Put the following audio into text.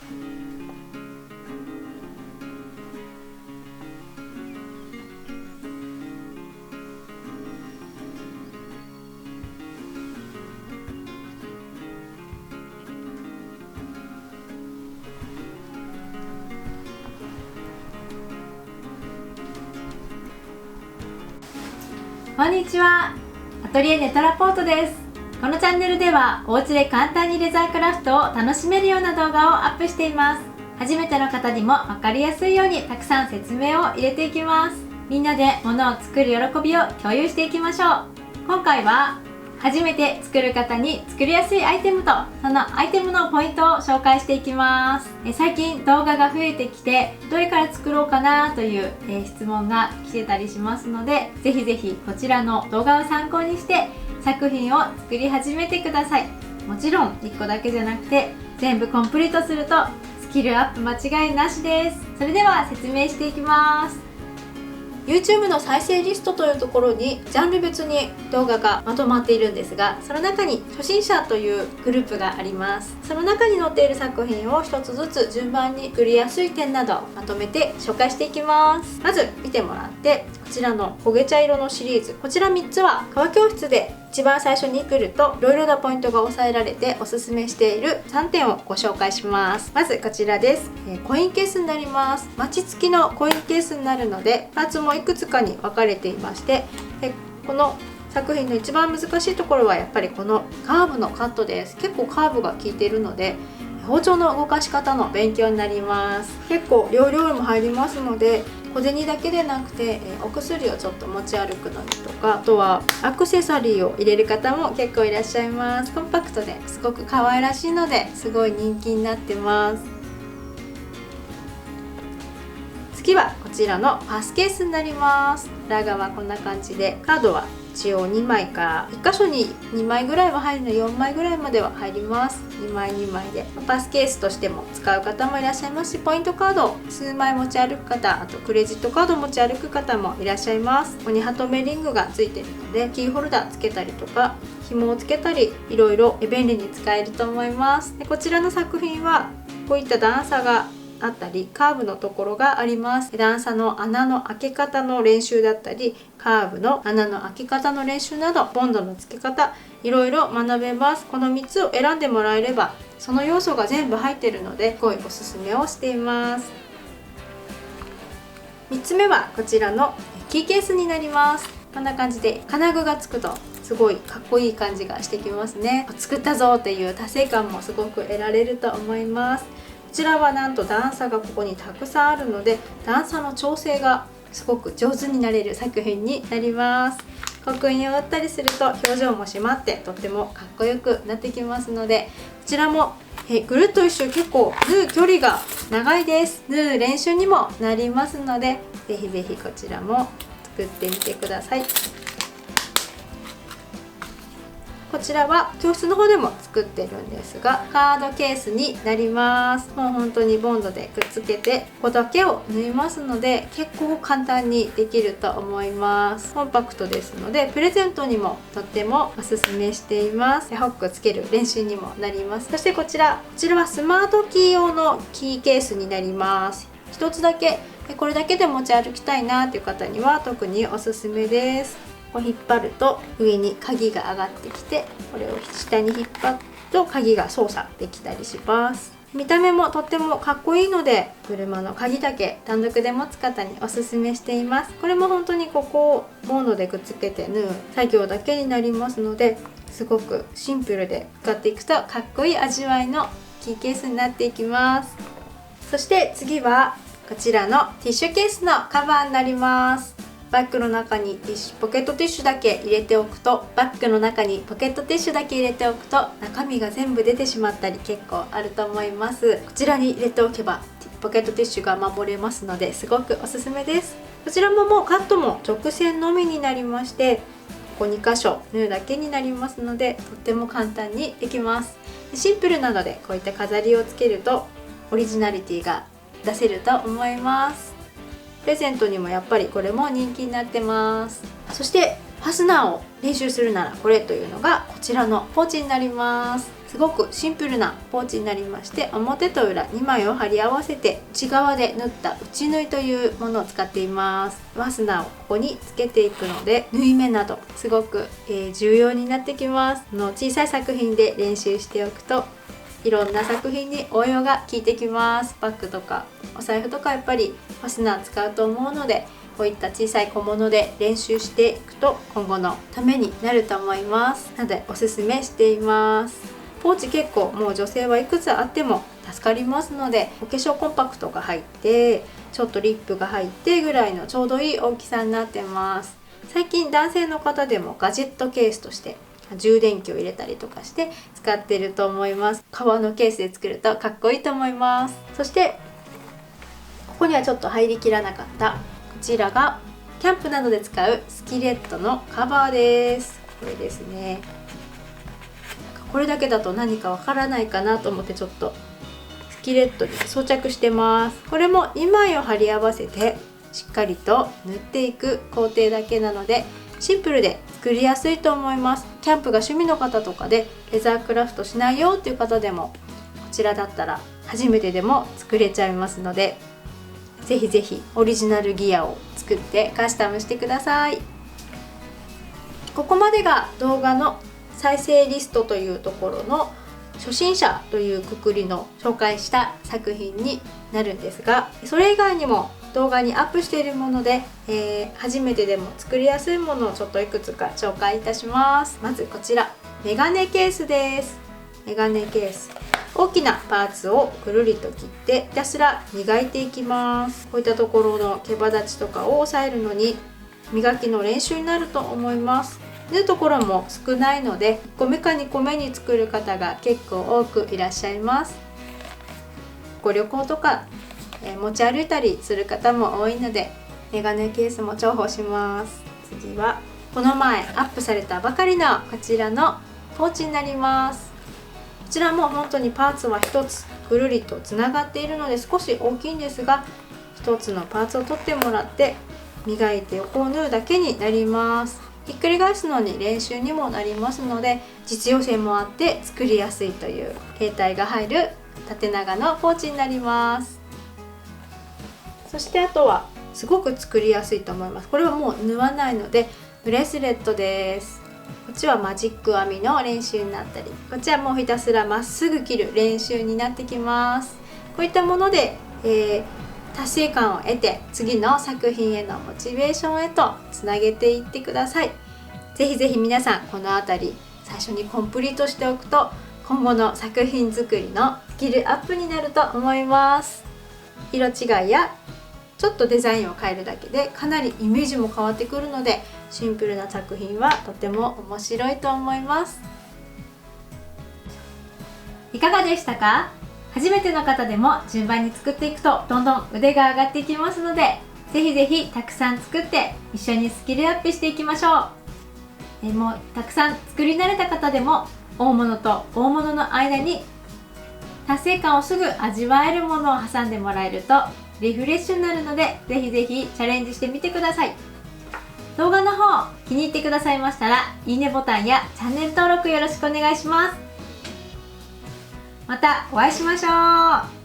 こんにちは。アトリエネタラポートです。このチャンネルではお家で簡単にレザークラフトを楽しめるような動画をアップしています。初めての方にも分かりやすいようにたくさん説明を入れていきます。みんなで物を作る喜びを共有していきましょう。今回は初めて作る方に作りやすいアイテムとそのアイテムのポイントを紹介していきます。最近動画が増えてきてどれから作ろうかなという質問が来てたりしますので、ぜひぜひこちらの動画を参考にして作品を作り始めてください。もちろん1個だけじゃなくて全部コンプリートするとスキルアップ間違いなしです。それでは説明していきます。YouTube の再生リストというところにジャンル別に動画がまとまっているんですが、その中に初心者というグループがあります。その中に載っている作品を一つずつ順番に作りやすい点などをまとめて紹介していきます。まず見てもらって、こちらの焦げ茶色のシリーズ、こちら3つは革教室で一番最初に来るといろいろなポイントが抑えられておすすめしている3点をご紹介します。まずこちらです。コインケースになります。マチ付きのコインケースになるのでパーツもいくつかに分かれていまして、この作品の一番難しいところはやっぱりこのカーブのカットです。結構カーブが効いているので包丁の動かし方の勉強になります。結構容量も入りますので小銭だけでなくてお薬をちょっと持ち歩くのにとか、あとはアクセサリーを入れる方も結構いらっしゃいます。コンパクトですごく可愛らしいのですごい人気になってます。次はこちらのパスケースになります。裏側こんな感じで、カードは一応2枚か1箇所に2枚ぐらいは入るので4枚ぐらいまでは入ります。2枚2枚でパスケースとしても使う方もいらっしゃいますし、ポイントカードを数枚持ち歩く方、あとクレジットカードを持ち歩く方もいらっしゃいます。ここにハトメリングがついているのでキーホルダーつけたりとか紐をつけたりいろいろ便利に使えると思います。でこちらの作品はこういった段差があったりカーブのところがあります。段差の穴の開け方の練習だったりカーブの穴の開け方の練習などボンドの付け方いろいろ学べます。この3つを選んでもらえればその要素が全部入っているのですごいおすすめをしています。3つ目はこちらのキーケースになります。こんな感じで金具がつくとすごいかっこいい感じがしてきますね。作ったぞっていう達成感もすごく得られると思います。こちらはなんと段差がここにたくさんあるので段差の調整がすごく上手になれる作品になります。刻印を打ったりすると表情も締まってとってもかっこよくなってきますので、こちらもぐるっと一周結構縫う距離が長いです。縫う練習にもなりますのでぜひぜひこちらも作ってみてください。こちらは教室の方でも作ってるんですがカードケースになります。もう本当にボンドでくっつけてここだけを縫いますので結構簡単にできると思います。コンパクトですのでプレゼントにもとってもおすすめしています。ホックつける練習にもなります。そしてこちらはスマートキー用のキーケースになります。一つだけこれだけで持ち歩きたいなという方には特におすすめです。こう引っ張ると上に鍵が上がってきてこれを下に引っ張ると鍵が操作できたりします。見た目もとってもかっこいいので車の鍵だけ単独で持つ方におすすめしています。これも本当にここをボンドでくっつけて縫う作業だけになりますのですごくシンプルで使っていくとかっこいい味わいのキーケースになっていきます。そして次はこちらのティッシュケースのカバーになります。バッグの中にポケットティッシュだけ入れておくと中身が全部出てしまったり結構あると思います。こちらに入れておけばポケットティッシュが守れますのですごくおすすめです。こちらももうカットも直線のみになりましてここ2箇所縫うだけになりますのでとっても簡単にできます。シンプルなのでこういった飾りをつけるとオリジナリティが出せると思います。プレゼントにもやっぱりこれも人気になってます。そしてファスナーを練習するならこれというのがこちらのポーチになります。すごくシンプルなポーチになりまして、表と裏2枚を貼り合わせて内側で縫った内縫いというものを使っています。ファスナーをここにつけていくので、縫い目などすごく、重要になってきます。小さい作品で練習しておくといろんな作品に応用が効いてきます。バッグとかお財布とかやっぱりファスナー使うと思うので、こういった小さい小物で練習していくと今後のためになると思います。なのでおすすめしています。ポーチ結構もう女性はいくつあっても助かりますので、お化粧コンパクトが入ってちょっとリップが入ってぐらいのちょうどいい大きさになってます。最近男性の方でもガジェットケースとして充電器を入れたりとかして使ってると思います。革のケースで作るとかっこいいと思います。そしてここにはちょっと入りきらなかったこちらがキャンプなどで使うスキレットのカバーです。これですね。これだけだと何かわからないかなと思ってちょっとスキレットに装着してます。これも2枚を貼り合わせてしっかりと縫っていく工程だけなのでシンプルで作りやすいと思います。キャンプが趣味の方とかでレザークラフトしないよっていう方でもこちらだったら初めてでも作れちゃいますので、ぜひぜひオリジナルギアを作ってカスタムしてください。ここまでが動画の再生リストというところの初心者というくくりの紹介した作品になるんですが、それ以外にも動画にアップしているもので、初めてでも作りやすいものをちょっといくつか紹介いたします。まずこちらメガネケースです。メガネケース、大きなパーツをくるりと切ってひたすら磨いていきます。こういったところの毛羽立ちとかを抑えるのに磨きの練習になると思います。縫うところも少ないので1個目か2個目に作る方が結構多くいらっしゃいます。ご旅行とか、持ち歩いたりする方も多いのでメガネケースも重宝します。次はこの前アップされたばかりのこちらのポーチになります。こちらも本当にパーツは1つぐるりとつながっているので少し大きいんですが、1つのパーツを取ってもらって磨いて横を縫うだけになります。ひっくり返すのに練習にもなりますので実用性もあって作りやすいという携帯が入る縦長のポーチになります。そしてあとはすごく作りやすいと思います。これはもう縫わないのでブレスレットです。こっちはマジック編みの練習になったり、こっちはもうひたすらまっすぐ切る練習になってきます。こういったもので、達成感を得て次の作品へのモチベーションへとつなげていってください。ぜひぜひ皆さんこのあたり最初にコンプリートしておくと今後の作品作りのスキルアップになると思います。色違いやちょっとデザインを変えるだけでかなりイメージも変わってくるのでシンプルな作品はとても面白いと思います。いかがでしたか？初めての方でも順番に作っていくとどんどん腕が上がっていきますので、ぜひぜひたくさん作って一緒にスキルアップしていきましょう。もうたくさん作り慣れた方でも大物と大物の間に達成感をすぐ味わえるものを挟んでもらえるとリフレッシュになるので、ぜひぜひチャレンジしてみてください。動画の方気に入ってくださいましたらいいねボタンやチャンネル登録よろしくお願いします。またお会いしましょう。